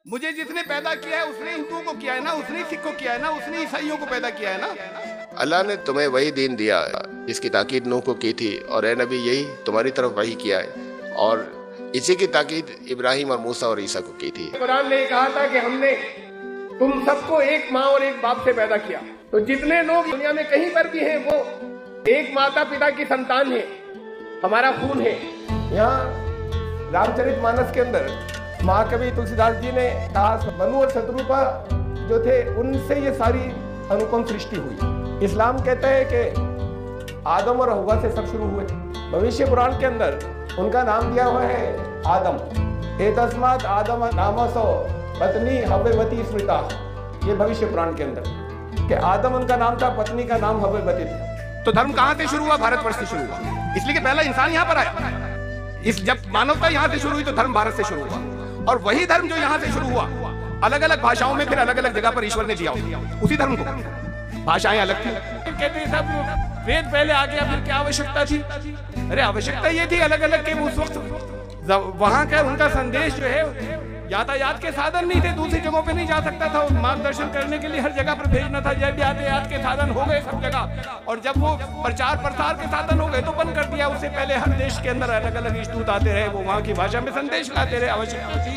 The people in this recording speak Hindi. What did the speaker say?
मुझे जिसने पैदा किया है उसने हिंदुओं को किया है ना, उसने सिख को किया है ना, उसने ईसाइयों को पैदा किया है ना। अल्लाह ने तुम्हें वही दीन दिया जिसकी ताकीद नूह को की थी, और ए नबी यही तुम्हारी तरफ वही किया है, और इसी की ताकीद इब्राहिम और मूसा और ईसा को की थी। कुरान ने कहा था कि हमने तुम सबको एक माँ और एक बाप से पैदा किया। तो जितने लोग दुनिया में कहीं पर भी हैं वो एक माता पिता की संतान है, हमारा खून है। यहाँ रामचरितमानस के अंदर महाकवि तुलसीदास जी ने कहा मनु और शत्रुपा जो थे उनसे ये सारी अनुपम सृष्टि हुई। इस्लाम कहता है कि आदम और हव्वा से सब शुरू हुए। भविष्य पुराण के अंदर उनका नाम दिया हुआ है आदम। एतस्मात् आदम नामसो पत्नी हव्ववती स्मृता। ये भविष्य पुराण के अंदर कि आदम उनका नाम था, पत्नी का नाम हव्ववती था। तो धर्म कहां से शुरू हुआ? भारतवर्ष से शुरू हुआ, इसलिए कि पहला इंसान यहां पर आया। जब मानवता यहां से शुरू हुई तो धर्म भारत से शुरू हुआ, और वही धर्म जो यहां से शुरू हुआ अलग अलग भाषाओं में फिर अलग अलग जगह पर ईश्वर ने दिया उसी धर्म को। भाषाएं अलग थी, कहते हैं सब वेद पहले आ गया, फिर क्या आवश्यकता थी? अरे आवश्यकता ये थी अलग अलग के उस वक्त वहां का उनका संदेश जो है, यातायात के साधन नहीं थे, दूसरी जगहों पे नहीं जा सकता था, मार्गदर्शन करने के लिए हर जगह पर भेजना था। जब यातायात के साधन हो गए सब जगह, और जब वो प्रचार प्रसार के साधन हो गए तो बंद कर दिया। उससे पहले हर देश के अंदर अलग अलग इष्टदूत आते रहे, वो वहां की भाषा में संदेश लाते रहे। आवश्यकता थी